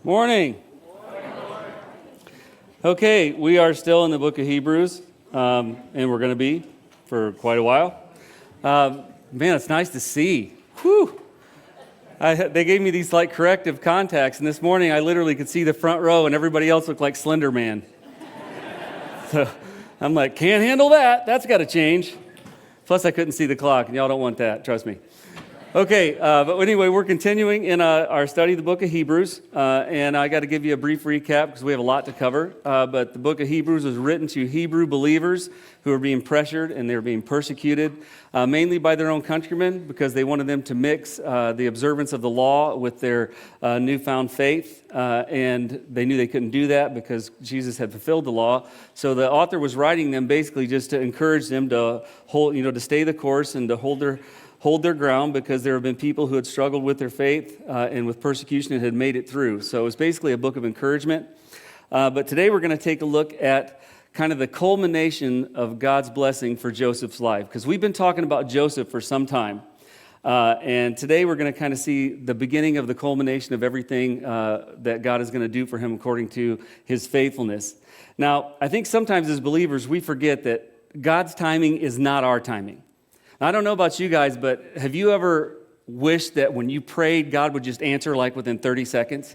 Morning. Okay, we are still in the book of Hebrews, and we're going to be for quite a while. Man, it's nice to see. Whew. They gave me these like corrective contacts, and this morning I literally could see the front row, and everybody else looked like Slender Man. So I'm like, can't handle that. That's got to change. Plus, I couldn't see the clock, and y'all don't want that. Trust me. Okay, but anyway, we're continuing in our study of the book of Hebrews, and I got to give you a brief recap because we have a lot to cover. But the book of Hebrews was written to Hebrew believers who are being pressured and they're being persecuted, mainly by their own countrymen because they wanted them to mix the observance of the law with their newfound faith, and they knew they couldn't do that because Jesus had fulfilled the law. So the author was writing them basically just to encourage them to hold, to stay the course and to hold their ground, because there have been people who had struggled with their faith and with persecution and had made it through. So it was basically a book of encouragement. But today we're going to take a look at kind of the culmination of God's blessing for Joseph's life, because we've been talking about Joseph for some time. And today we're going to kind of see the beginning of the culmination of everything that God is going to do for him according to his faithfulness. Now, I think sometimes as believers we forget that God's timing is not our timing. I don't know about you guys, but have you ever wished that when you prayed, God would just answer like within 30 seconds?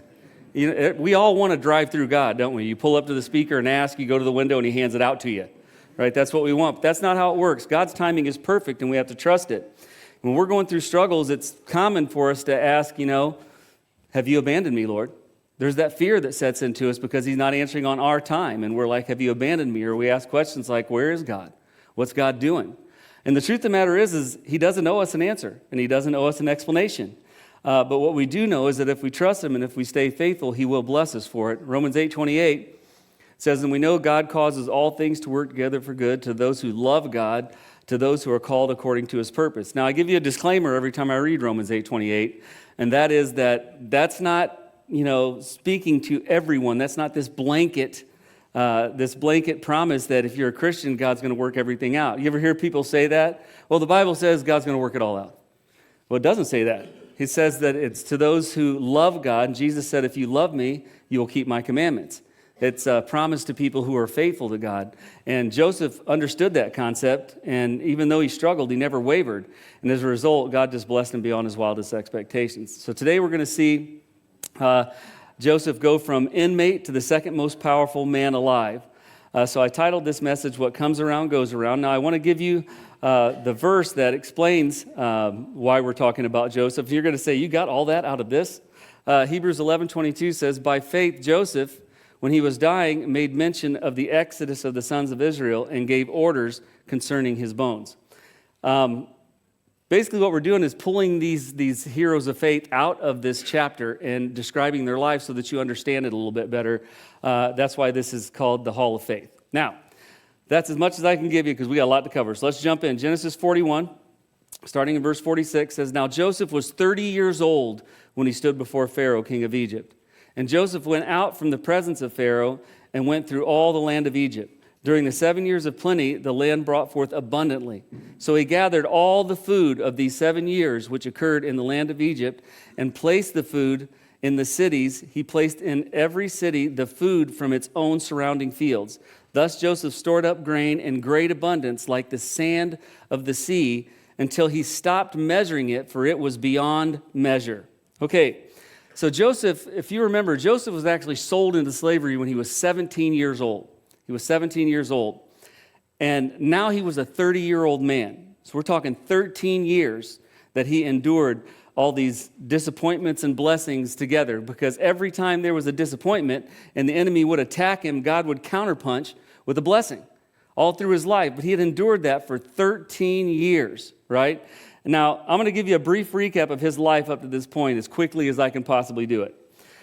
We all want to drive through God, don't we? You pull up to the speaker and ask, you go to the window and he hands it out to you, right? That's what we want. But that's not how it works. God's timing is perfect and we have to trust it. When we're going through struggles, it's common for us to ask, have you abandoned me, Lord? There's that fear that sets into us because he's not answering on our time. And we're like, have you abandoned me? Or we ask questions like, where is God? What's God doing? And the truth of the matter is he doesn't owe us an answer, and he doesn't owe us an explanation. But what we do know is that if we trust him and if we stay faithful, he will bless us for it. Romans 8:28 says, and we know God causes all things to work together for good to those who love God, to those who are called according to his purpose. Now, I give you a disclaimer every time I read Romans 8:28, and that is that's not, speaking to everyone. That's not this blanket promise that if you're a Christian, God's going to work everything out. You ever hear people say that? Well, the Bible says God's going to work it all out. Well, it doesn't say that. It says that it's to those who love God. Jesus said, if you love me, you will keep my commandments. It's a promise to people who are faithful to God. And Joseph understood that concept, and even though he struggled, he never wavered. And as a result, God just blessed him beyond his wildest expectations. So today we're going to see Joseph go from inmate to the second most powerful man alive. So I titled this message, What Comes Around Goes Around. Now I want to give you the verse that explains why we're talking about Joseph. You're going to say, you got all that out of this? Hebrews 11:22 says, by faith Joseph, when he was dying, made mention of the exodus of the sons of Israel and gave orders concerning his bones. Basically, what we're doing is pulling these heroes of faith out of this chapter and describing their lives so that you understand it a little bit better. That's why this is called the Hall of Faith. Now, that's as much as I can give you because we got a lot to cover. So let's jump in. Genesis 41, starting in verse 46, says, now Joseph was 30 years old when he stood before Pharaoh, king of Egypt. And Joseph went out from the presence of Pharaoh and went through all the land of Egypt. During the 7 years of plenty, the land brought forth abundantly. So he gathered all the food of these 7 years which occurred in the land of Egypt and placed the food in the cities. He placed in every city the food from its own surrounding fields. Thus Joseph stored up grain in great abundance like the sand of the sea until he stopped measuring it, for it was beyond measure. Okay, so Joseph, if you remember, Joseph was actually sold into slavery when he was 17 years old. He was 17 years old, and now he was a 30-year-old man. So we're talking 13 years that he endured all these disappointments and blessings together, because every time there was a disappointment and the enemy would attack him, God would counterpunch with a blessing all through his life. But he had endured that for 13 years, right? Now, I'm going to give you a brief recap of his life up to this point as quickly as I can possibly do it.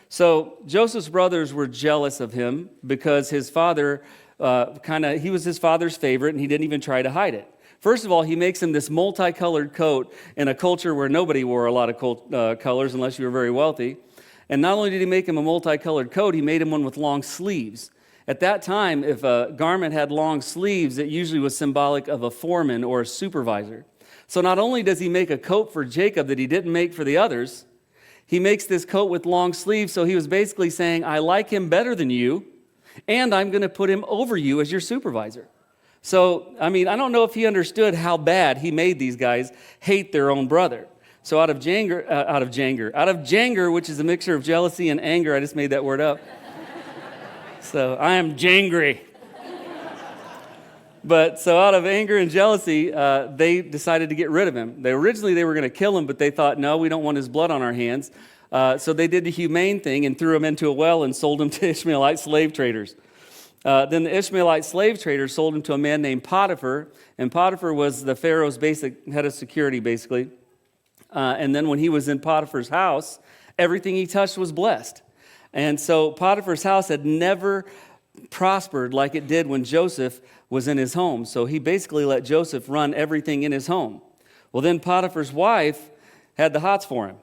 So Joseph's brothers were jealous of him because his father, he was his father's favorite, and he didn't even try to hide it. First of all, he makes him this multicolored coat in a culture where nobody wore a lot of colors unless you were very wealthy. And not only did he make him a multicolored coat, he made him one with long sleeves. At that time, if a garment had long sleeves, it usually was symbolic of a foreman or a supervisor. So not only does he make a coat for Jacob that he didn't make for the others, He makes this coat with long sleeves, so he was basically saying, I like him better than you, and I'm going to put him over you as your supervisor. So, I don't know if he understood how bad he made these guys hate their own brother. So out of Janger, which is a mixture of jealousy and anger, I just made that word up. So I am jangry. But so out of anger and jealousy, they decided to get rid of him. Originally they were going to kill him, but they thought, no, we don't want his blood on our hands. So they did the humane thing and threw him into a well and sold him to Ishmaelite slave traders. Then the Ishmaelite slave traders sold him to a man named Potiphar, and Potiphar was the Pharaoh's basic head of security, basically. And then when he was in Potiphar's house, everything he touched was blessed. And so Potiphar's house had never prospered like it did when Joseph was in his home. So he basically let Joseph run everything in his home. Well, then Potiphar's wife had the hots for him.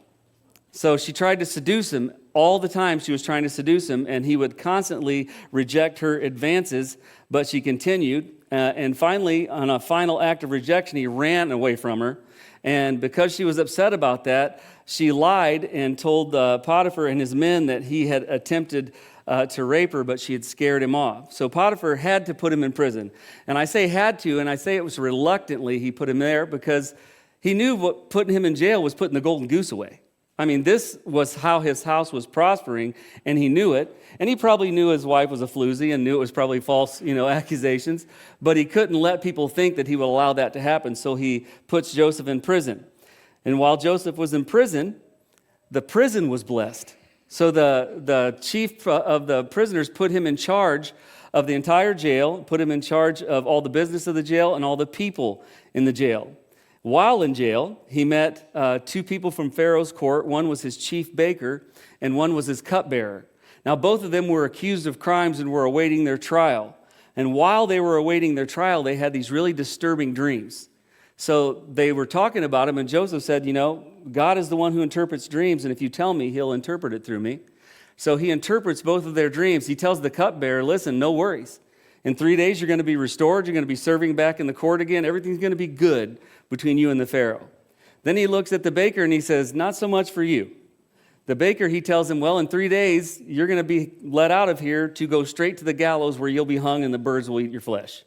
So she tried to seduce him. All the time she was trying to seduce him, and he would constantly reject her advances, but she continued. And finally, on a final act of rejection, he ran away from her. And because she was upset about that, she lied and told Potiphar and his men that he had attempted to rape her, but she had scared him off. So Potiphar had to put him in prison. And I say had to, and I say it was reluctantly he put him there because he knew what putting him in jail was putting the golden goose away. This was how his house was prospering, and he knew it. And he probably knew his wife was a floozy and knew it was probably false, accusations. But he couldn't let people think that he would allow that to happen, so he puts Joseph in prison. And while Joseph was in prison, the prison was blessed. So the chief of the prisoners put him in charge of the entire jail, put him in charge of all the business of the jail and all the people in the jail. While in jail, he met two people from Pharaoh's court. One was his chief baker, and one was his cupbearer. Now, both of them were accused of crimes and were awaiting their trial. And while they were awaiting their trial, they had these really disturbing dreams. So they were talking about him, and Joseph said, God is the one who interprets dreams, and if you tell me, he'll interpret it through me. So he interprets both of their dreams. He tells the cupbearer, listen, no worries. In 3 days, you're going to be restored. You're going to be serving back in the court again. Everything's going to be good between you and the Pharaoh. Then he looks at the baker and he says, not so much for you. The baker, he tells him, well, in 3 days, you're going to be let out of here to go straight to the gallows where you'll be hung and the birds will eat your flesh.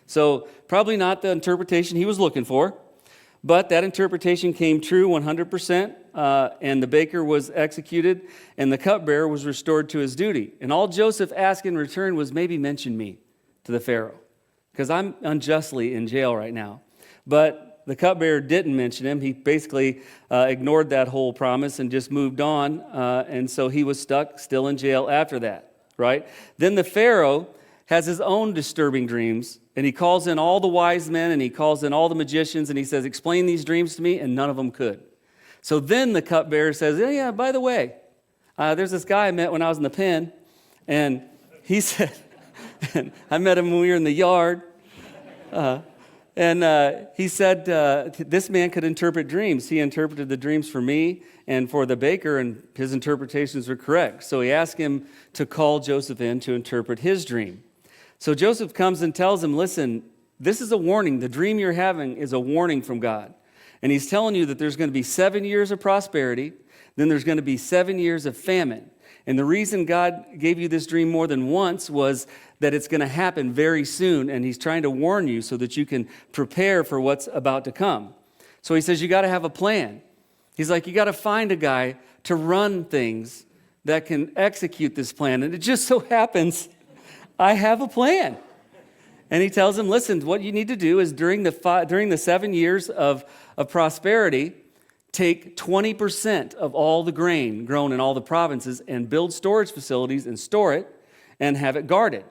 So probably not the interpretation he was looking for, but that interpretation came true 100%, and the baker was executed, and the cupbearer was restored to his duty. And all Joseph asked in return was maybe mention me to the Pharaoh, because I'm unjustly in jail right now. But the cupbearer didn't mention him. He basically ignored that whole promise and just moved on, and so he was stuck still in jail after that, right? Then the Pharaoh has his own disturbing dreams, and he calls in all the wise men, and he calls in all the magicians, and he says, explain these dreams to me, and none of them could. So then the cupbearer says, yeah, by the way, there's this guy I met when I was in the pen, and he said, I met him when we were in the yard, and he said, this man could interpret dreams. He interpreted the dreams for me and for the baker, and his interpretations were correct. So he asked him to call Joseph in to interpret his dream. So Joseph comes and tells him, listen, this is a warning. The dream you're having is a warning from God. And he's telling you that there's going to be 7 years of prosperity, then there's going to be 7 years of famine. And the reason God gave you this dream more than once was that it's going to happen very soon, and he's trying to warn you so that you can prepare for what's about to come. So he says, you got to have a plan. He's like, you got to find a guy to run things that can execute this plan. And it just so happens I have a plan. And he tells him, listen, what you need to do is during the 7 years of prosperity, take 20% of all the grain grown in all the provinces and build storage facilities and store it and have it guarded.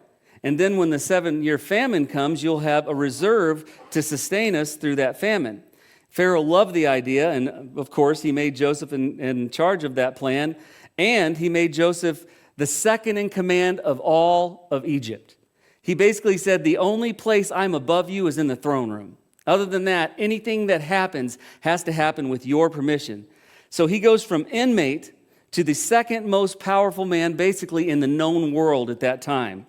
And then when the 7-year famine comes, you'll have a reserve to sustain us through that famine. Pharaoh loved the idea, and of course, he made Joseph in charge of that plan, and he made Joseph the second in command of all of Egypt. He basically said, the only place I'm above you is in the throne room. Other than that, anything that happens has to happen with your permission. So he goes from inmate to the second most powerful man basically in the known world at that time.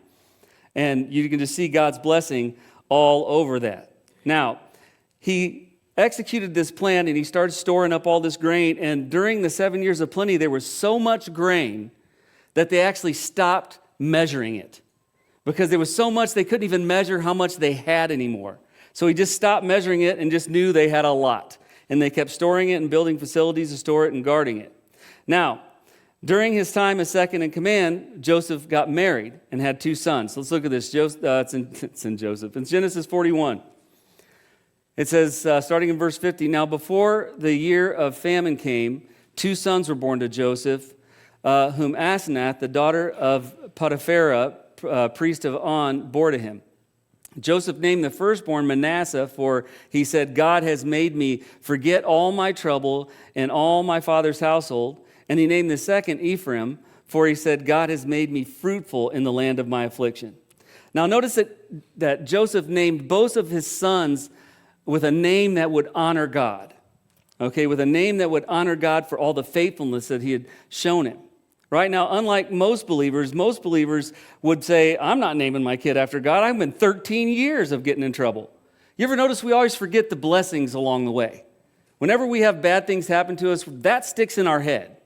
And you can just see God's blessing all over that. Now, he executed this plan, and he started storing up all this grain. And during the 7 years of plenty, there was so much grain that they actually stopped measuring it, because there was so much they couldn't even measure how much they had anymore. So he just stopped measuring it and just knew they had a lot. And they kept storing it and building facilities to store it and guarding it. Now, during his time as second in command, Joseph got married and had 2 sons. Let's look at this. It's in Joseph. In Genesis 41. It says, starting in verse 50, now before the year of famine came, 2 sons were born to Joseph, whom Asenath, the daughter of Potiphera, priest of On, bore to him. Joseph named the firstborn Manasseh, for he said, God has made me forget all my trouble and all my father's household. And he named the second Ephraim, for he said, God has made me fruitful in the land of my affliction. Now notice that Joseph named both of his sons with a name that would honor God. Okay, with a name that would honor God for all the faithfulness that he had shown him. Right now, unlike most believers would say, I'm not naming my kid after God. I've been 13 years of getting in trouble. You ever notice we always forget the blessings along the way? Whenever we have bad things happen to us, that sticks in our head.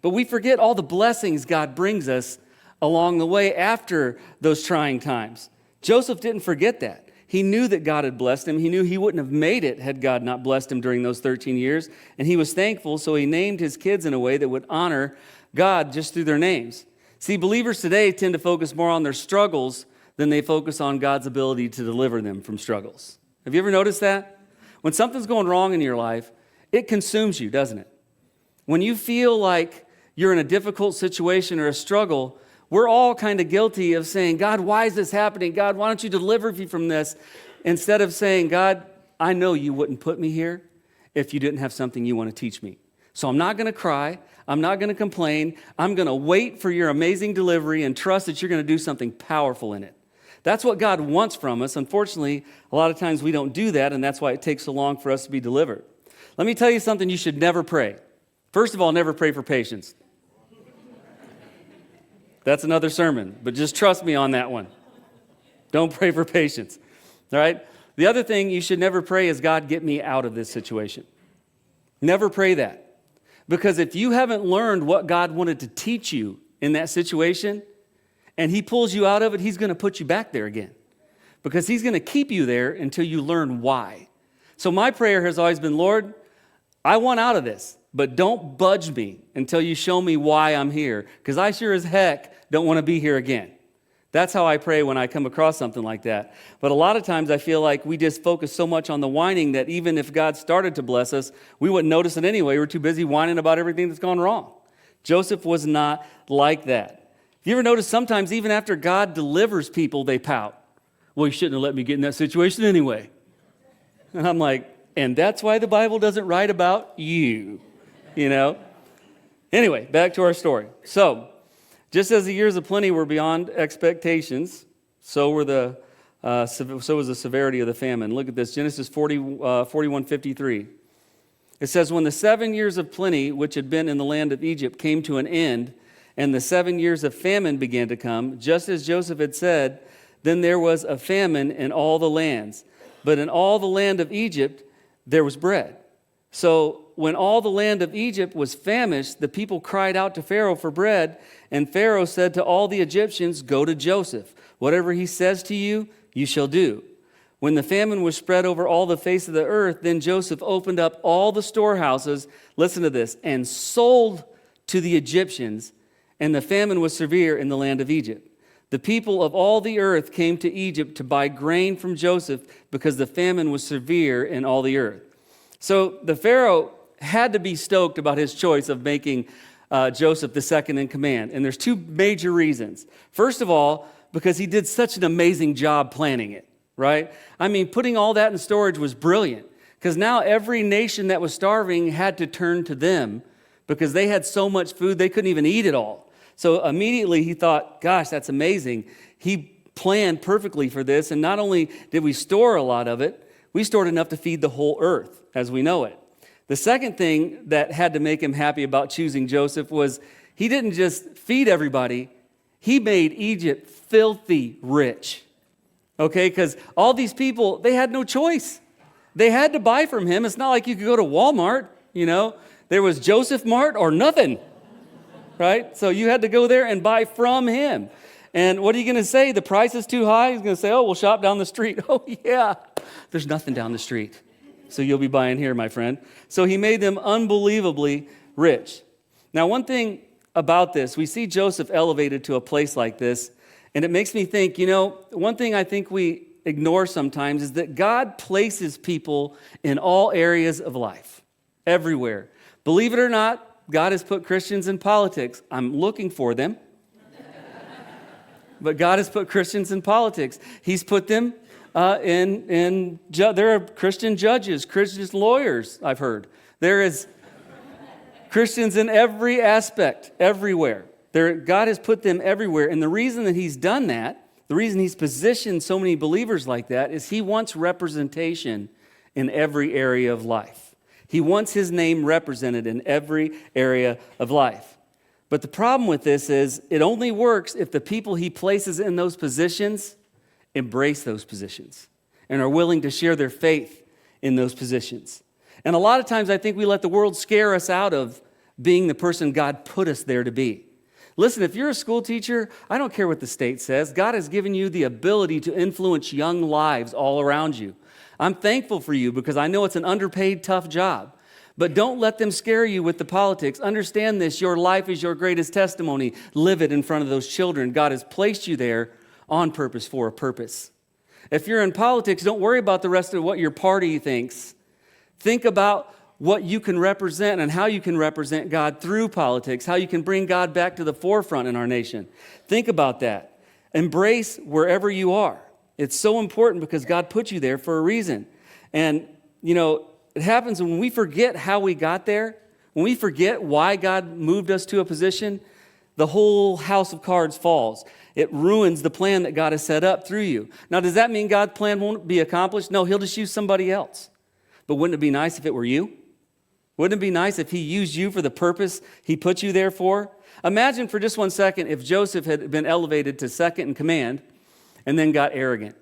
But we forget all the blessings God brings us along the way after those trying times. Joseph didn't forget that. He knew that God had blessed him. He knew he wouldn't have made it had God not blessed him during those 13 years. And he was thankful, so he named his kids in a way that would honor God just through their names. See, believers today tend to focus more on their struggles than they focus on God's ability to deliver them from struggles. Have you ever noticed that? When something's going wrong in your life, it consumes you, doesn't it? When you feel like you're in a difficult situation or a struggle, we're all kind of guilty of saying, God, why is this happening? God, why don't you deliver me from this? Instead of saying, God, I know you wouldn't put me here if you didn't have something you want to teach me. So I'm not going to cry. I'm not going to complain. I'm going to wait for your amazing delivery and trust that you're going to do something powerful in it. That's what God wants from us. Unfortunately, a lot of times we don't do that, and that's why it takes so long for us to be delivered. Let me tell you something you should never pray. First of all, never pray for patience. That's another sermon, but just trust me on that one. Don't pray for patience. All right? The other thing you should never pray is, God, get me out of this situation. Never pray that. Because if you haven't learned what God wanted to teach you in that situation, and he pulls you out of it, he's going to put you back there again. Because he's going to keep you there until you learn why. So my prayer has always been, Lord, I want out of this, but don't budge me until you show me why I'm here. Because I sure as heck don't want to be here again. That's how I pray when I come across something like that. But a lot of times I feel like we just focus so much on the whining that even if God started to bless us, we wouldn't notice it anyway. We're too busy whining about everything that's gone wrong. Joseph was not like that. You ever notice sometimes even after God delivers people, they pout? Well, you shouldn't have let me get in that situation anyway. And I'm like, and that's why the Bible doesn't write about you, you know? Anyway, back to our story. So, just as the years of plenty were beyond expectations, so was the severity of the famine. Look at this, Genesis 41:53. It says, when the 7 years of plenty, which had been in the land of Egypt, came to an end, and the 7 years of famine began to come, just as Joseph had said, then there was a famine in all the lands. But in all the land of Egypt, there was bread. So when all the land of Egypt was famished, the people cried out to Pharaoh for bread, and Pharaoh said to all the Egyptians, go to Joseph. Whatever he says to you, you shall do. When the famine was spread over all the face of the earth, then Joseph opened up all the storehouses, listen to this, and sold to the Egyptians, and the famine was severe in the land of Egypt. The people of all the earth came to Egypt to buy grain from Joseph because the famine was severe in all the earth. So the Pharaoh had to be stoked about his choice of making Joseph the second in command. And there's 2 major reasons. First of all, because he did such an amazing job planning it, right? I mean, putting all that in storage was brilliant because now every nation that was starving had to turn to them because they had so much food they couldn't even eat it all. So immediately he thought, gosh, that's amazing. He planned perfectly for this. And not only did we store a lot of it, we stored enough to feed the whole earth as we know it. The second thing that had to make him happy about choosing Joseph was he didn't just feed everybody, he made Egypt filthy rich. Okay, because all these people, they had no choice. They had to buy from him. It's not like you could go to Walmart, There was Joseph Mart or nothing, right? So you had to go there and buy from him. And what are you going to say? The price is too high? He's going to say, we'll shop down the street. Oh, yeah. There's nothing down the street. So you'll be buying here, my friend. So he made them unbelievably rich. Now, one thing about this, we see Joseph elevated to a place like this, and it makes me think, one thing I think we ignore sometimes is that God places people in all areas of life, everywhere. Believe it or not, God has put Christians in politics. I'm looking for them. But God has put Christians in politics. He's put them there are Christian judges, Christian lawyers, I've heard. There is Christians in every aspect, everywhere. God has put them everywhere. And the reason that he's done that, the reason he's positioned so many believers like that, is he wants representation in every area of life. He wants his name represented in every area of life. But the problem with this is it only works if the people he places in those positions embrace those positions and are willing to share their faith in those positions. And a lot of times I think we let the world scare us out of being the person God put us there to be. Listen, if you're a school teacher, I don't care what the state says. God has given you the ability to influence young lives all around you. I'm thankful for you because I know it's an underpaid, tough job. But don't let them scare you with the politics. Understand this, your life is your greatest testimony. Live it in front of those children. God has placed you there on purpose for a purpose. If you're in politics, don't worry about the rest of what your party thinks. Think about what you can represent and how you can represent God through politics, how you can bring God back to the forefront in our nation. Think about that. Embrace wherever you are. It's so important because God put you there for a reason. And, it happens when we forget how we got there, when we forget why God moved us to a position, the whole house of cards falls. It ruins the plan that God has set up through you. Now, does that mean God's plan won't be accomplished? No, he'll just use somebody else. But wouldn't it be nice if it were you? Wouldn't it be nice if he used you for the purpose he put you there for? Imagine for just 1 second if Joseph had been elevated to second in command and then got arrogant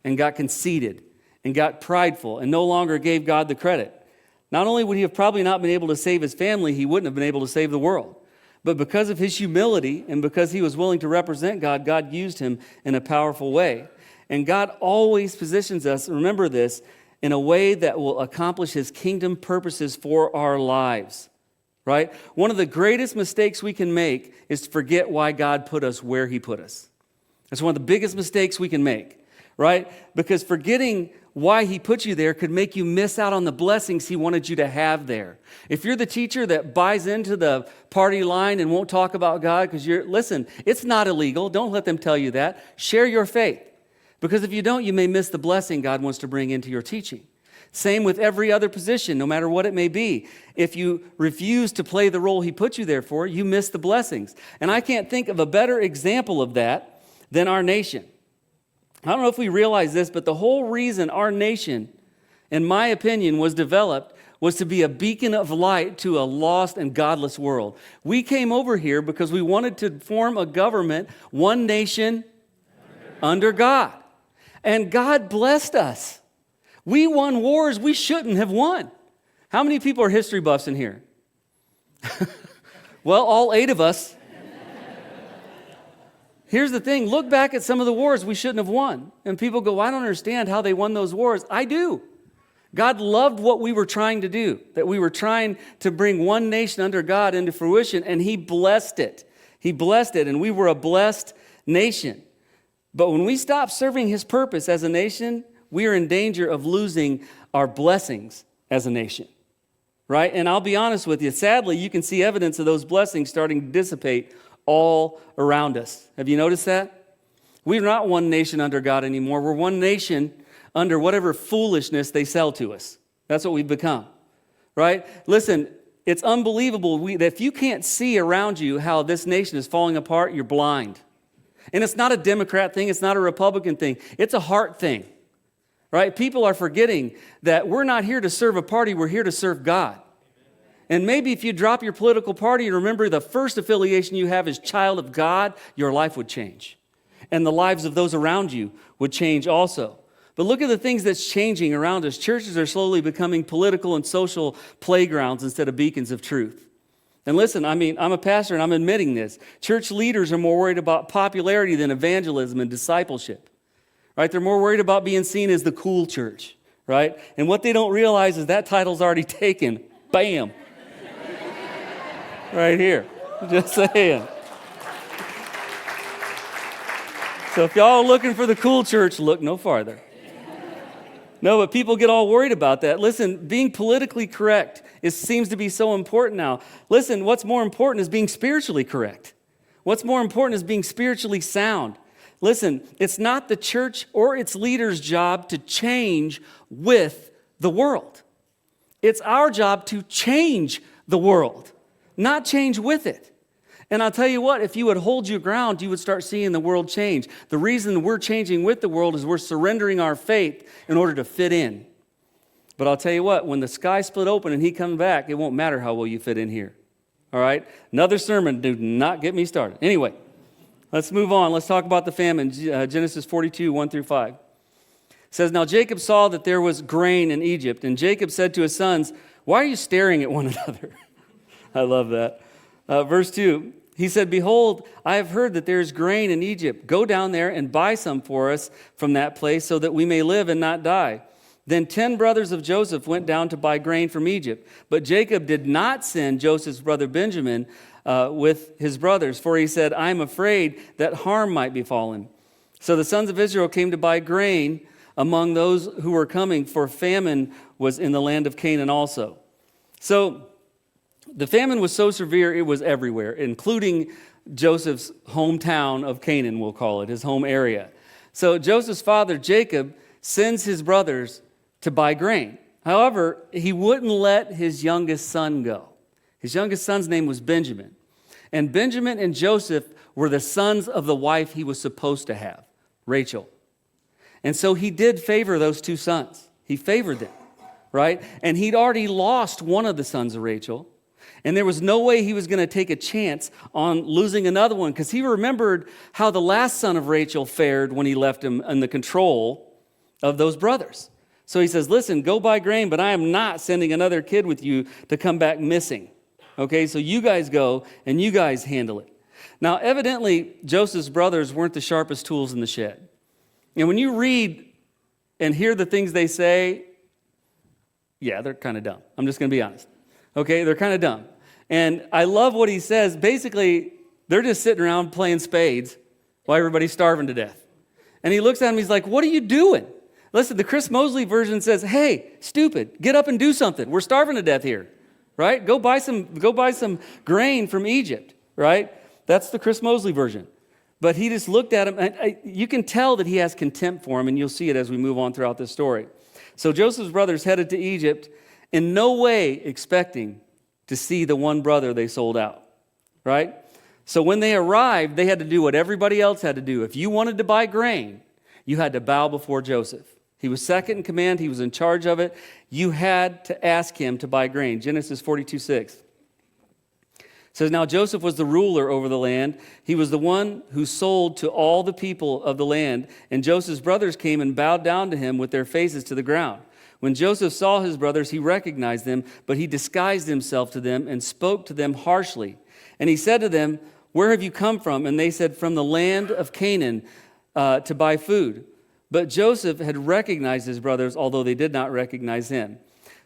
and got conceited and got prideful and no longer gave God the credit. Not only would he have probably not been able to save his family, he wouldn't have been able to save the world. But because of his humility and because he was willing to represent God, God used him in a powerful way. And God always positions us, remember this, in a way that will accomplish his kingdom purposes for our lives, right? One of the greatest mistakes we can make is to forget why God put us where he put us. That's one of the biggest mistakes we can make, right? Because forgetting why he put you there could make you miss out on the blessings he wanted you to have there. If you're the teacher that buys into the party line and won't talk about God listen, it's not illegal. Don't let them tell you that. Share your faith. Because if you don't, you may miss the blessing God wants to bring into your teaching. Same with every other position, no matter what it may be. If you refuse to play the role he put you there for, you miss the blessings. And I can't think of a better example of that than our nation. I don't know if we realize this, but the whole reason our nation, in my opinion, was developed was to be a beacon of light to a lost and godless world. We came over here because we wanted to form a government, one nation under God. And God blessed us. We won wars we shouldn't have won. How many people are history buffs in here? Well, all 8 of us. Here's the thing, look back at some of the wars we shouldn't have won. And people go, I don't understand how they won those wars. I do. God loved what we were trying to do, that we were trying to bring one nation under God into fruition, and he blessed it. He blessed it, and we were a blessed nation. But when we stop serving his purpose as a nation, we are in danger of losing our blessings as a nation, right? And I'll be honest with you, sadly, you can see evidence of those blessings starting to dissipate all around us. Have you noticed that? We're not one nation under God anymore. We're one nation under whatever foolishness they sell to us. That's what we've become, right? Listen, it's unbelievable that if you can't see around you how this nation is falling apart, you're blind. And it's not a Democrat thing. It's not a Republican thing. It's a heart thing, right? People are forgetting that we're not here to serve a party. We're here to serve God. And maybe if you drop your political party and remember the first affiliation you have is child of God, your life would change. And the lives of those around you would change also. But look at the things that's changing around us. Churches are slowly becoming political and social playgrounds instead of beacons of truth. And listen, I'm a pastor and I'm admitting this. Church leaders are more worried about popularity than evangelism and discipleship. Right? They're more worried about being seen as the cool church. Right? And what they don't realize is that title's already taken. Bam. Right here. Just saying. So if y'all are looking for the cool church, look no farther. No, but people get all worried about that. Listen, being politically correct seems to be so important now. Listen, what's more important is being spiritually correct. What's more important is being spiritually sound. Listen, it's not the church or its leaders' job to change with the world. It's our job to change the world, not change with it. And I'll tell you what, if you would hold your ground, you would start seeing the world change. The reason we're changing with the world is we're surrendering our faith in order to fit in. But I'll tell you what, when the sky split open and he comes back, it won't matter how well you fit in here. All right? Another sermon, do not get me started. Anyway, let's move on. Let's talk about the famine. Genesis 42, 1 through 5. It says, "Now Jacob saw that there was grain in Egypt, and Jacob said to his sons, 'Why are you staring at one another?'" I love that. Verse 2, he said, "Behold, I have heard that there is grain in Egypt. Go down there and buy some for us from that place so that we may live and not die." Then 10 brothers of Joseph went down to buy grain from Egypt. But Jacob did not send Joseph's brother Benjamin with his brothers, for he said, "I am afraid that harm might befall him." So the sons of Israel came to buy grain among those who were coming, for famine was in the land of Canaan also. So the famine was so severe, it was everywhere, including Joseph's hometown of Canaan, we'll call it, his home area. So Joseph's father, Jacob, sends his brothers to buy grain. However, he wouldn't let his youngest son go. His youngest son's name was Benjamin. And Benjamin and Joseph were the sons of the wife he was supposed to have, Rachel. And so he did favor those two sons. He favored them, right? And he'd already lost one of the sons of Rachel. And there was no way he was going to take a chance on losing another one, because he remembered how the last son of Rachel fared when he left him in the control of those brothers. So he says, "Listen, go buy grain, but I am not sending another kid with you to come back missing. Okay, so you guys go and you guys handle it." Now, evidently, Joseph's brothers weren't the sharpest tools in the shed. And when you read and hear the things they say, yeah, they're kind of dumb. I'm just going to be honest. Okay, they're kind of dumb. And I love what he says. Basically, they're just sitting around playing spades while everybody's starving to death. And he looks at him, he's like, "What are you doing?" Listen, the Chris Mosley version says, "Hey, stupid, get up and do something. We're starving to death here." Right? Go buy some grain from Egypt, right? That's the Chris Mosley version. But he just looked at him, and you can tell that he has contempt for him, and you'll see it as we move on throughout this story. So Joseph's brothers headed to Egypt, in no way expecting to see the one brother they sold out, right? So when they arrived, they had to do what everybody else had to do. If you wanted to buy grain, you had to bow before Joseph. He was second in command. He was in charge of it. You had to ask him to buy grain. Genesis 42:6 says, "Now Joseph was the ruler over the land. He was the one who sold to all the people of the land. And Joseph's brothers came and bowed down to him with their faces to the ground. When Joseph saw his brothers, he recognized them, but he disguised himself to them and spoke to them harshly. And he said to them, 'Where have you come from?' And they said, 'From the land of Canaan to buy food.' But Joseph had recognized his brothers, although they did not recognize him."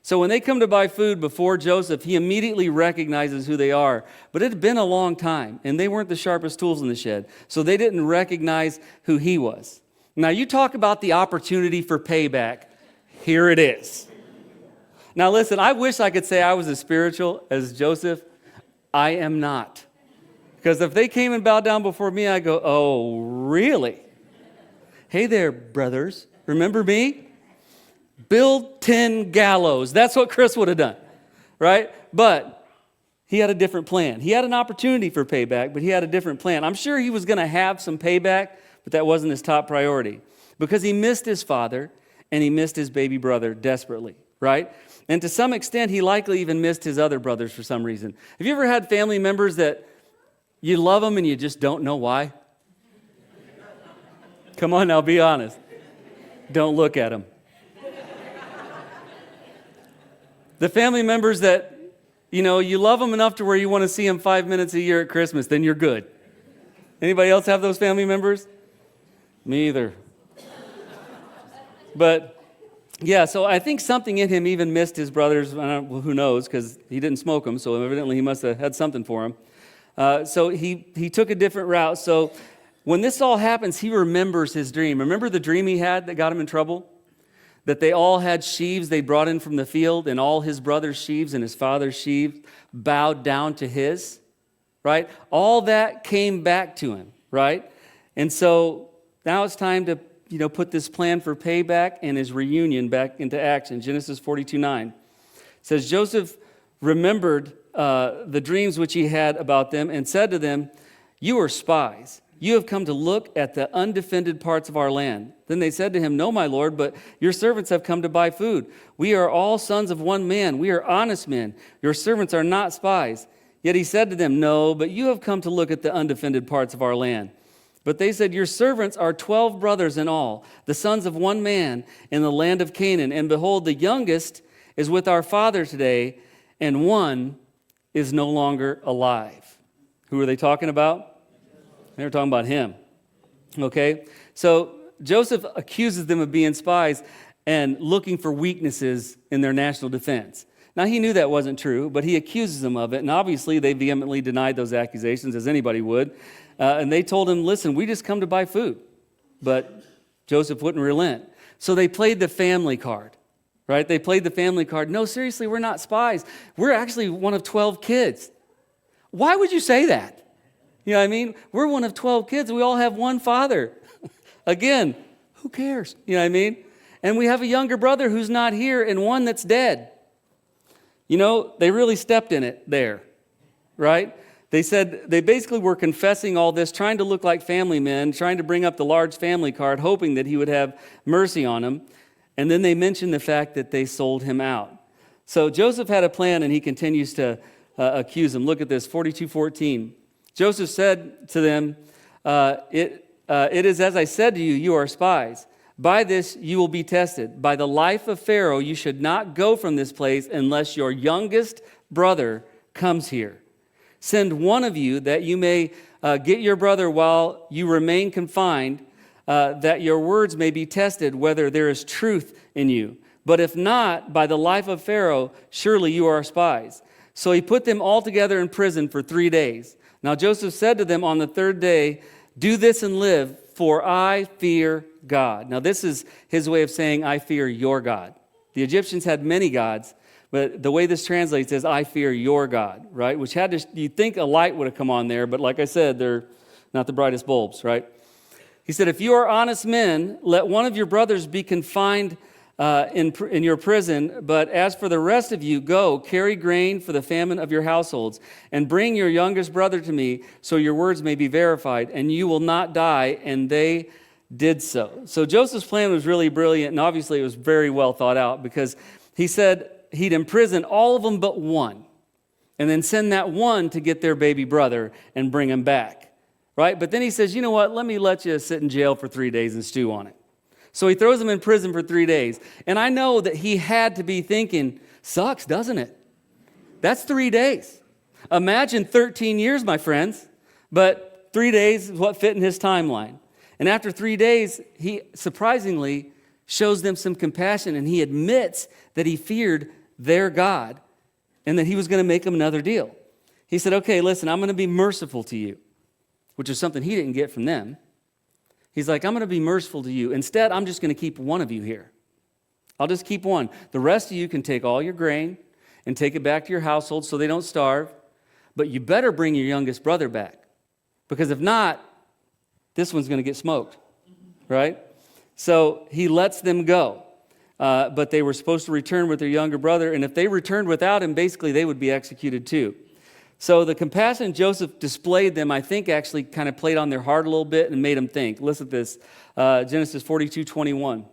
So when they come to buy food before Joseph, he immediately recognizes who they are. But it had been a long time, and they weren't the sharpest tools in the shed, so they didn't recognize who he was. Now, you talk about the opportunity for payback. Here it is. Now, listen, I wish I could say I was as spiritual as Joseph. I am not. Because if they came and bowed down before me, I go, "Oh, really? Hey there, brothers. Remember me? Build 10 gallows." That's what Chris would have done, right? But he had a different plan. He had an opportunity for payback, but he had a different plan. I'm sure he was going to have some payback, but that wasn't his top priority, because he missed his father and he missed his baby brother desperately, right? And to some extent, he likely even missed his other brothers for some reason. Have you ever had family members that you love them and you just don't know why? Come on now, be honest. don't look at them. The family members that, you love them enough to where you want to see them 5 minutes a year at Christmas, then you're good. Anybody else have those family members? Me either. But, yeah, so I think something in him even missed his brothers. Who knows, because he didn't smoke them, so evidently he must have had something for him. So he took a different route. So when this all happens, he remembers his dream. Remember the dream he had that got him in trouble? That they all had sheaves they brought in from the field, and all his brothers' sheaves and his father's sheaves bowed down to his, right? All that came back to him, right? And so now it's time to, put this plan for payback and his reunion back into action. Genesis 42:9 says, Joseph remembered the dreams which he had about them and said to them, "You are spies. You have come to look at the undefended parts of our land." Then they said to him, "No, my lord, but your servants have come to buy food. We are all sons of one man. We are honest men. Your servants are not spies." Yet he said to them, "No, but you have come to look at the undefended parts of our land." But they said, "Your servants are 12 brothers in all, the sons of one man in the land of Canaan. And behold, the youngest is with our father today, and one is no longer alive." Who are they talking about? They were talking about him. Okay? So Joseph accuses them of being spies and looking for weaknesses in their national defense. Now, he knew that wasn't true, but he accuses them of it. And obviously, they vehemently denied those accusations, as anybody would. And they told him, "Listen, we just come to buy food." But Joseph wouldn't relent. So they played the family card, right? They played the family card. "No, seriously, we're not spies. We're actually one of 12 kids." Why would you say that? You know what I mean? We're one of 12 kids. We all have one father. Again, who cares? You know what I mean? And we have a younger brother who's not here and one that's dead. They really stepped in it there, right? They said they basically were confessing all this, trying to look like family men, trying to bring up the large family card, hoping that he would have mercy on them. And then they mentioned the fact that they sold him out. So Joseph had a plan, and he continues to accuse them. Look at this, 42:14. Joseph said to them, It is as I said to you, you are spies. By this you will be tested. By the life of Pharaoh, you should not go from this place unless your youngest brother comes here. Send one of you that you may get your brother while you remain confined, that your words may be tested whether there is truth in you. But if not, by the life of Pharaoh, surely you are spies. So he put them all together in prison for 3 days. Now Joseph said to them on the third day, "Do this and live, for I fear God." Now this is his way of saying, "I fear your God." The Egyptians had many gods, but the way this translates is, "I fear your God," right? Which you'd think a light would have come on there, but like I said, they're not the brightest bulbs, right? He said, "If you are honest men, let one of your brothers be confined in your prison, but as for the rest of you, go, carry grain for the famine of your households, and bring your youngest brother to me, so your words may be verified, and you will not die." And they did so. So Joseph's plan was really brilliant, and obviously it was very well thought out, because he said he'd imprison all of them but one, and then send that one to get their baby brother and bring him back, right? But then he says, "You know what, let me let you sit in jail for 3 days and stew on it." So he throws him in prison for 3 days. And I know that he had to be thinking, sucks, doesn't it? That's 3 days. Imagine 13 years, my friends. But 3 days is what fit in his timeline. And after 3 days, he surprisingly shows them some compassion, and he admits that he feared their God and that he was going to make them another deal. He said, "Okay, listen, I'm going to be merciful to you," which is something he didn't get from them. He's like, "I'm going to be merciful to you. Instead, I'm just going to keep one of you here. I'll just keep one. The rest of you can take all your grain and take it back to your household so they don't starve. But you better bring your youngest brother back. Because if not, this one's going to get smoked." Right? So he lets them go. But they were supposed to return with their younger brother. And if they returned without him, basically they would be executed too. So the compassion Joseph displayed them, I think, actually kind of played on their heart a little bit and made them think. Listen to this, Genesis 42:21. It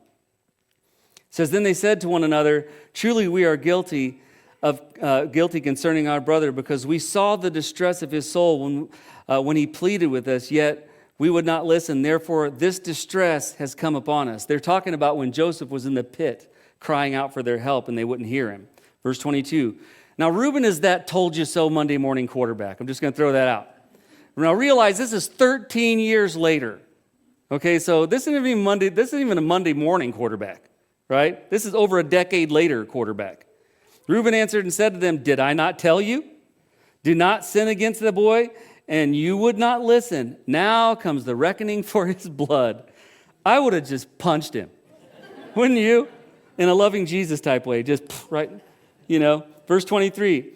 says, "Then they said to one another, 'Truly we are guilty concerning our brother, because we saw the distress of his soul when he pleaded with us. Yet we would not listen. Therefore, this distress has come upon us. They're talking about when Joseph was in the pit crying out for their help and they wouldn't hear him. Verse 22. Now, Reuben is that told you so Monday morning quarterback. I'm just going to throw that out. Now, realize this is 13 years later. Okay, so this isn't even a Monday morning quarterback, right? This is over a decade later quarterback. Reuben answered and said to them, did I not tell you? Do not sin against the boy, and you would not listen. Now comes the reckoning for his blood. I would have just punched him, wouldn't you? In a loving Jesus type way, just right, Verse 23,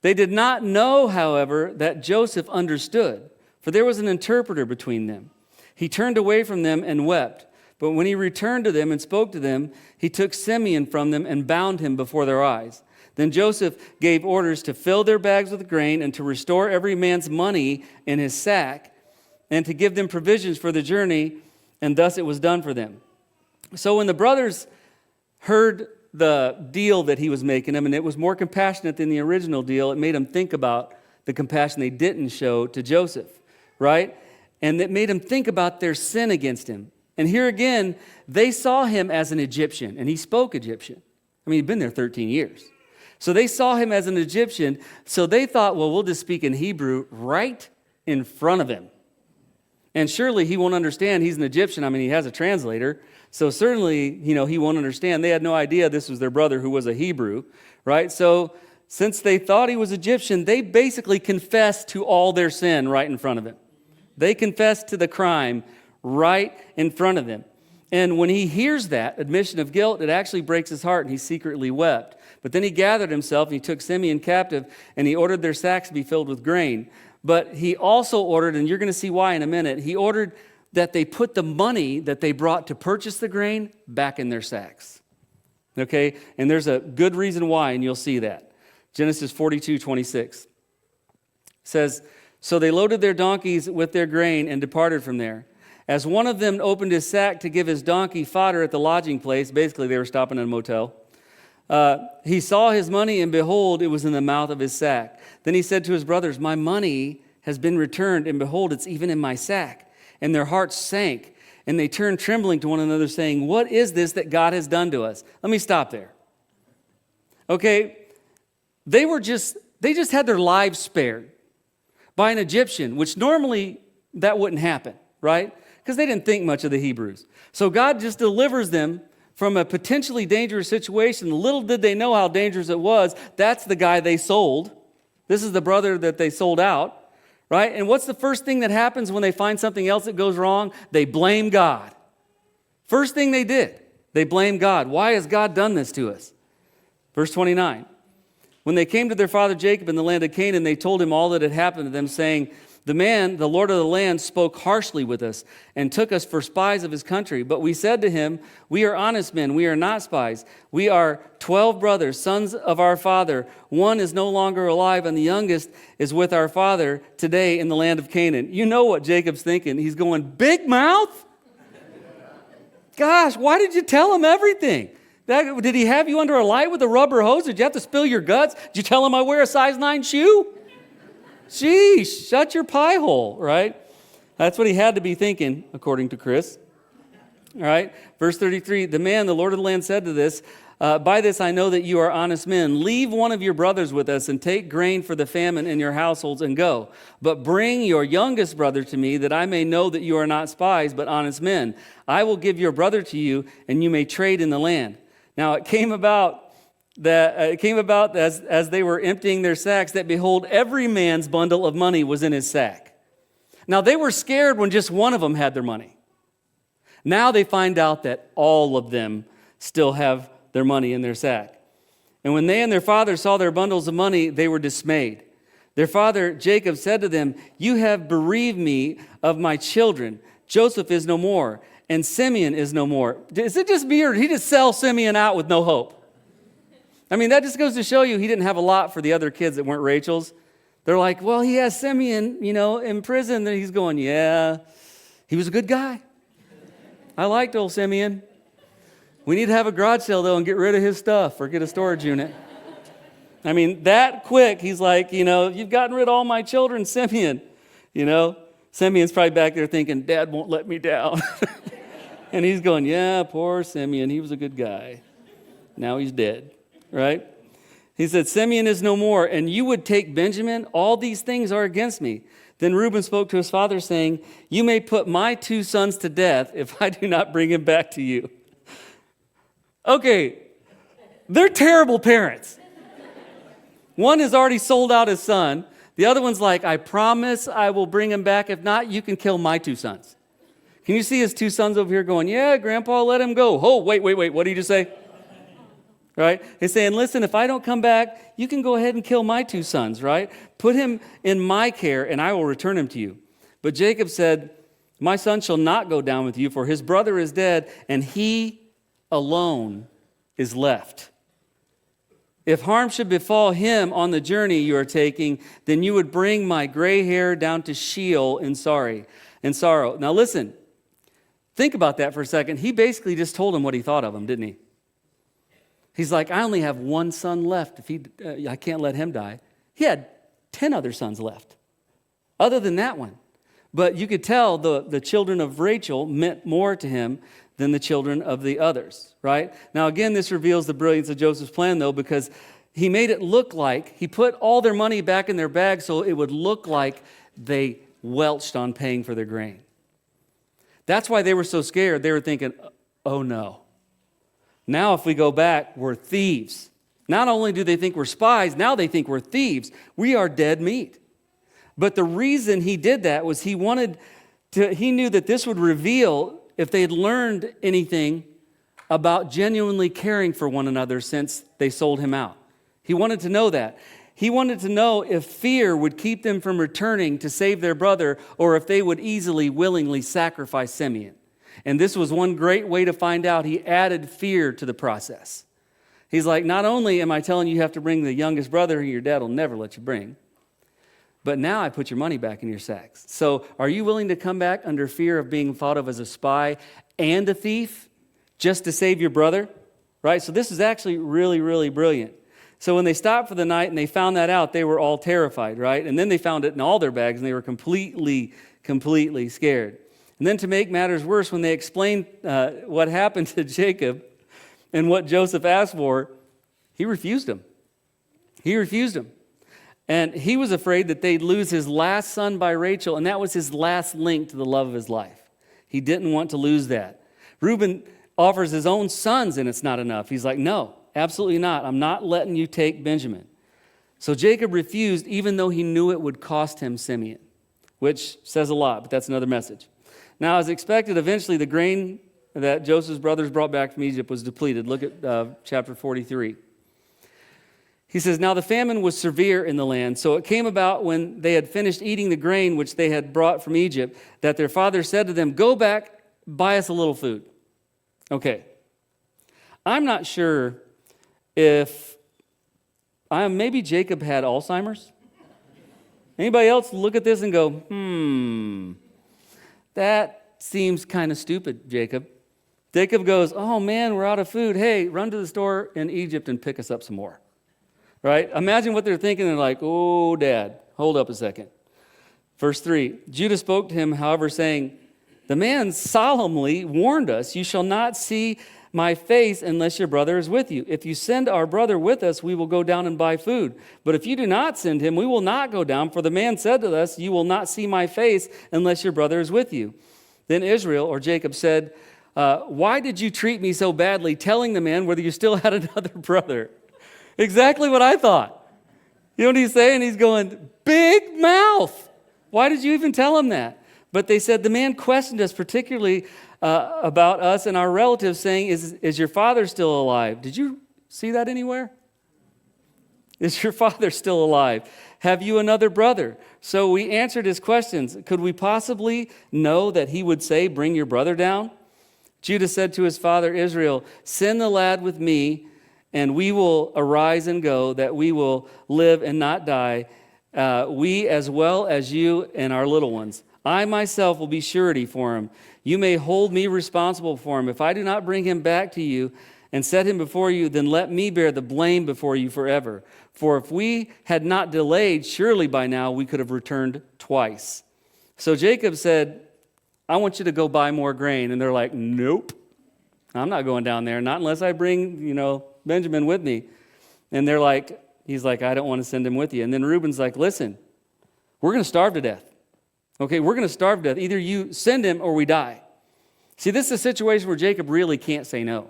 they did not know, however, that Joseph understood, for there was an interpreter between them. He turned away from them and wept. But when he returned to them and spoke to them, he took Simeon from them and bound him before their eyes. Then Joseph gave orders to fill their bags with grain and to restore every man's money in his sack and to give them provisions for the journey, and thus it was done for them. So when the brothers heard the deal that he was making them, and it was more compassionate than the original deal, it made them think about the compassion they didn't show to Joseph, right? And it made them think about their sin against him. And here again, they saw him as an Egyptian, and he spoke Egyptian. I mean, he'd been there 13 years. So they saw him as an Egyptian, so they thought, well, we'll just speak in Hebrew right in front of him. And surely he won't understand. He's an Egyptian. I mean, he has a translator. So certainly, he won't understand. They had no idea this was their brother who was a Hebrew, right? So since they thought he was Egyptian, they basically confessed to all their sin right in front of him. They confessed to the crime right in front of him. And when he hears that admission of guilt, it actually breaks his heart, and he secretly wept. But then he gathered himself, and he took Simeon captive, and he ordered their sacks to be filled with grain. But he also ordered, and you're going to see why in a minute, he ordered that they put the money that they brought to purchase the grain back in their sacks. Okay? And there's a good reason why, and you'll see that. Genesis 42:26 says, so they loaded their donkeys with their grain and departed from there. As one of them opened his sack to give his donkey fodder at the lodging place, basically they were stopping at a motel, he saw his money, and behold, it was in the mouth of his sack. Then he said to his brothers, my money has been returned, and behold, it's even in my sack. And their hearts sank, and they turned trembling to one another, saying, what is this that God has done to us? Let me stop there. Okay, they just had their lives spared by an Egyptian, which normally that wouldn't happen, right? Because they didn't think much of the Hebrews. So God just delivers them from a potentially dangerous situation. Little did they know how dangerous it was. That's the guy they sold. This is the brother that they sold out, right? And what's the first thing that happens when they find something else that goes wrong? They blame God. First thing they did, they blamed God. Why has God done this to us? Verse 29. When they came to their father Jacob in the land of Canaan, they told him all that had happened to them, saying, the man, the Lord of the land, spoke harshly with us and took us for spies of his country. But we said to him, we are honest men, we are not spies. We are 12 brothers, sons of our father. One is no longer alive, and the youngest is with our father today in the land of Canaan. You know what Jacob's thinking. He's going, big mouth? Gosh, why did you tell him everything? Did he have you under a light with a rubber hose? Did you have to spill your guts? Did you tell him I wear a size 9 shoe? Geez, shut your pie hole, right? That's what he had to be thinking, according to Chris. All right, verse 33, the man, the Lord of the land, said to this, by this I know that you are honest men. Leave one of your brothers with us and take grain for the famine in your households and go. But bring your youngest brother to me, that I may know that you are not spies, but honest men. I will give your brother to you, and you may trade in the land. Now it came about as they were emptying their sacks that, behold, every man's bundle of money was in his sack. Now they were scared when just one of them had their money. Now they find out that all of them still have their money in their sack. And when they and their father saw their bundles of money, they were dismayed. Their father Jacob said to them, you have bereaved me of my children. Joseph is no more, and Simeon is no more. Is it just me, or did he just sell Simeon out with no hope? I mean, that just goes to show you he didn't have a lot for the other kids that weren't Rachel's. They're like, well, he has Simeon, in prison. And he's going, yeah, he was a good guy. I liked old Simeon. We need to have a garage sale, though, and get rid of his stuff or get a storage unit. I mean, that quick, he's like, you've gotten rid of all my children, Simeon. Simeon's probably back there thinking, Dad won't let me down. And he's going, yeah, poor Simeon. He was a good guy. Now he's dead, right? He said, Simeon is no more, and you would take Benjamin? All these things are against me. Then Reuben spoke to his father, saying, you may put my 2 sons to death if I do not bring him back to you. Okay, they're terrible parents. One has already sold out his son. The other one's like, I promise I will bring him back. If not, you can kill my 2 sons. Can you see his 2 sons over here going, yeah, Grandpa, let him go. Oh, wait. What did you just say? Right? He's saying, listen, if I don't come back, you can go ahead and kill my 2 sons, right? Put him in my care, and I will return him to you. But Jacob said, my son shall not go down with you, for his brother is dead, and he alone is left. If harm should befall him on the journey you are taking, then you would bring my gray hair down to Sheol in sorrow. Now listen, think about that for a second. He basically just told him what he thought of him, didn't he? He's like, I only have 1 son left. I can't let him die. He had 10 other sons left, other than that one. But you could tell the children of Rachel meant more to him than the children of the others, right? Now, again, this reveals the brilliance of Joseph's plan, though, because he made it look like, he put all their money back in their bag so it would look like they welched on paying for their grain. That's why they were so scared. They were thinking, oh no. Now if we go back, we're thieves. Not only do they think we're spies, now they think we're thieves. We are dead meat. But the reason he did that was he knew that this would reveal if they had learned anything about genuinely caring for one another since they sold him out. He wanted to know that. He wanted to know if fear would keep them from returning to save their brother, or if they would easily, willingly sacrifice Simeon. And this was one great way to find out. He added fear to the process. He's like, not only am I telling you have to bring the youngest brother who your dad will never let you bring, but now I put your money back in your sacks. So are you willing to come back under fear of being thought of as a spy and a thief just to save your brother? Right? So this is actually really, really brilliant. So when they stopped for the night and they found that out, they were all terrified, right? And then they found it in all their bags and they were completely scared. And then to make matters worse, when they explained what happened to Jacob and what Joseph asked for, he refused him. And he was afraid that they'd lose his last son by Rachel, and that was his last link to the love of his life. He didn't want to lose that. Reuben offers his own sons, and it's not enough. He's like, no, absolutely not. I'm not letting you take Benjamin. So Jacob refused, even though he knew it would cost him Simeon, which says a lot, but that's another message. Now, as expected, eventually the grain that Joseph's brothers brought back from Egypt was depleted. Look at chapter 43. He says, now the famine was severe in the land, so it came about when they had finished eating the grain which they had brought from Egypt, that their father said to them, go back, buy us a little food. Okay. I'm not sure if maybe Jacob had Alzheimer's. Anybody else look at this and go, that seems kind of stupid, Jacob. Jacob goes, oh man, we're out of food. Hey, run to the store in Egypt and pick us up some more. Right? Imagine what they're thinking. They're like, oh, Dad, hold up a second. Verse 3, Judah spoke to him, however, saying, the man solemnly warned us, you shall not see my face unless your brother is with you. If you send our brother with us, we will go down and buy food. But if you do not send him, we will not go down. For the man said to us, you will not see my face unless your brother is with you. Then Israel, or Jacob, said, why did you treat me so badly, telling the man whether you still had another brother? Exactly what I thought. You know what he's saying? He's going, big mouth. Why did you even tell him that? But they said, the man questioned us particularly about us and our relatives, saying, is your father still alive? Did you see that anywhere? Is your father still alive? Have you another brother? So we answered his questions. Could we possibly know that he would say, bring your brother down? Judah said to his father Israel, send the lad with me, and we will arise and go, that we will live and not die, we as well as you and our little ones. I myself will be surety for him. You may hold me responsible for him. If I do not bring him back to you and set him before you, then let me bear the blame before you forever. For if we had not delayed, surely by now we could have returned twice. So Jacob said, I want you to go buy more grain. And they're like, nope, I'm not going down there, not unless I bring, Benjamin with me. And he's like, I don't want to send him with you. And then Reuben's like, listen, we're going to starve to death. Okay, we're going to starve to death. Either you send him or we die. See, this is a situation where Jacob really can't say no.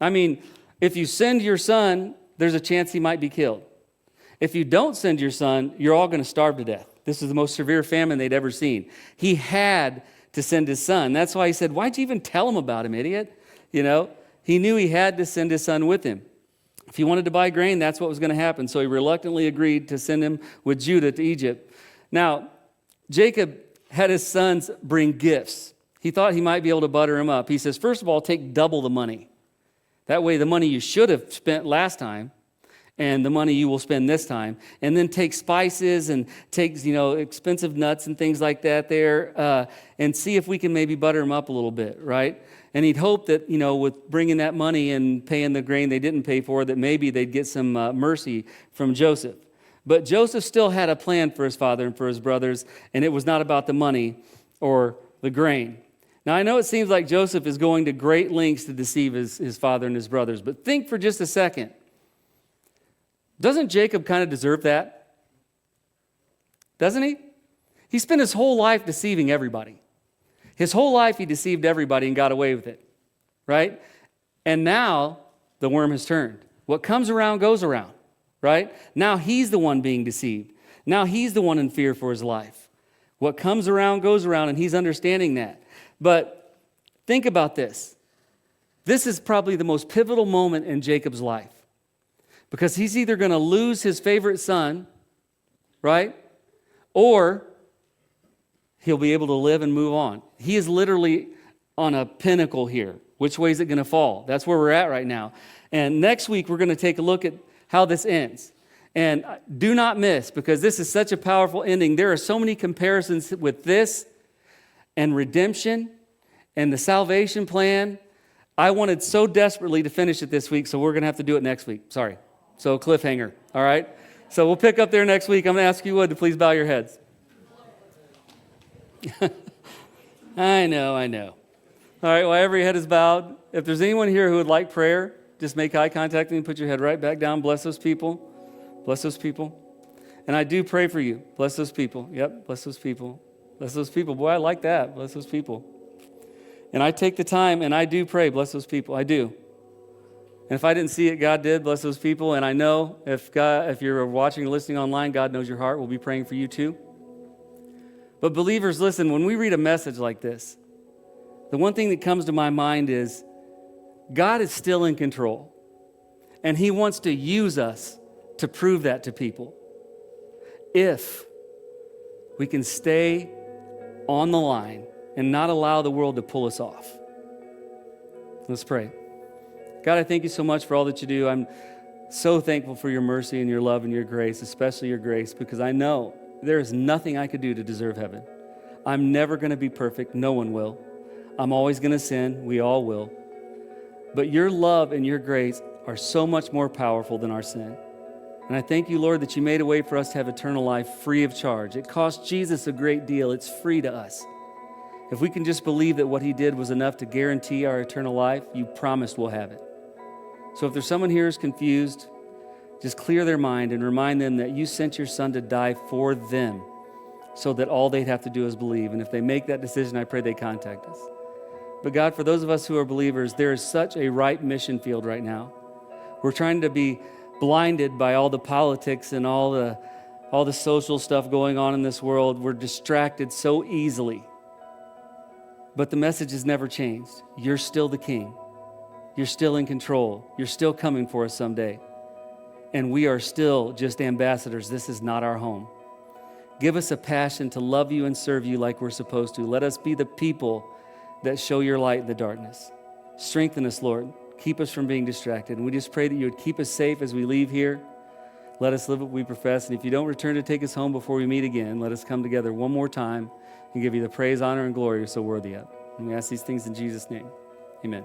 I mean, if you send your son, there's a chance he might be killed. If you don't send your son, you're all going to starve to death. This is the most severe famine they'd ever seen. He had to send his son. That's why he said, why'd you even tell him about him, idiot? He knew he had to send his son with him. If he wanted to buy grain, that's what was going to happen. So he reluctantly agreed to send him with Judah to Egypt. Now, Jacob had his sons bring gifts. He thought he might be able to butter him up. He says, first of all, take double the money. That way the money you should have spent last time and the money you will spend this time. And then take spices and take, expensive nuts and things like that there and see if we can maybe butter them up a little bit, right? And he'd hope that, with bringing that money and paying the grain they didn't pay for, that maybe they'd get some mercy from Joseph. But Joseph still had a plan for his father and for his brothers, and it was not about the money or the grain. Now, I know it seems like Joseph is going to great lengths to deceive his father and his brothers, but think for just a second. Doesn't Jacob kind of deserve that? Doesn't he? He spent his whole life deceiving everybody. His whole life he deceived everybody and got away with it, right? And now the worm has turned. What comes around goes around, right? Now he's the one being deceived. Now he's the one in fear for his life. What comes around goes around, and he's understanding that. But think about this. This is probably the most pivotal moment in Jacob's life, because he's either going to lose his favorite son, right? Or he'll be able to live and move on. He is literally on a pinnacle here. Which way is it going to fall? That's where we're at right now. And next week, we're going to take a look at how this ends. And do not miss, because this is such a powerful ending. There are so many comparisons with this and redemption and the salvation plan. I wanted so desperately to finish it this week, so we're going to have to do it next week. Sorry. So cliffhanger, all right? So we'll pick up there next week. I'm going to ask you to please bow your heads. I know. All right, while every head is bowed, if there's anyone here who would like prayer, just make eye contact with me, put your head right back down. Bless those people. Bless those people. And I do pray for you. Bless those people. Yep, bless those people. Bless those people. Boy, I like that. Bless those people. And I take the time and I do pray. Bless those people. I do. And if I didn't see it, God did. Bless those people. And I know if you're watching or listening online, God knows your heart. We'll be praying for you too. But believers, listen, when we read a message like this, the one thing that comes to my mind is God is still in control. And he wants to use us to prove that to people. If we can stay on the line and not allow the world to pull us off. Let's pray. God, I thank you so much for all that you do. I'm so thankful for your mercy and your love and your grace, especially your grace, because I know there is nothing I could do to deserve heaven. I'm never going to be perfect. No one will. I'm always going to sin. We all will. But your love and your grace are so much more powerful than our sin. And I thank you, Lord, that you made a way for us to have eternal life free of charge. It cost Jesus a great deal. It's free to us. If we can just believe that what he did was enough to guarantee our eternal life, you promised we'll have it. So if there's someone here who's confused, just clear their mind and remind them that you sent your son to die for them so that all they'd have to do is believe. And if they make that decision, I pray they contact us. But God, for those of us who are believers, there is such a ripe mission field right now. We're trying to be blinded by all the politics and all the social stuff going on in this world. We're distracted so easily. But the message has never changed. You're still the king. You're still in control. You're still coming for us someday. And we are still just ambassadors. This is not our home. Give us a passion to love you and serve you like we're supposed to. Let us be the people that show your light in the darkness. Strengthen us, Lord. Keep us from being distracted. And we just pray that you would keep us safe as we leave here. Let us live what we profess. And if you don't return to take us home before we meet again, let us come together one more time and give you the praise, honor, and glory you're so worthy of. And we ask these things in Jesus' name. Amen.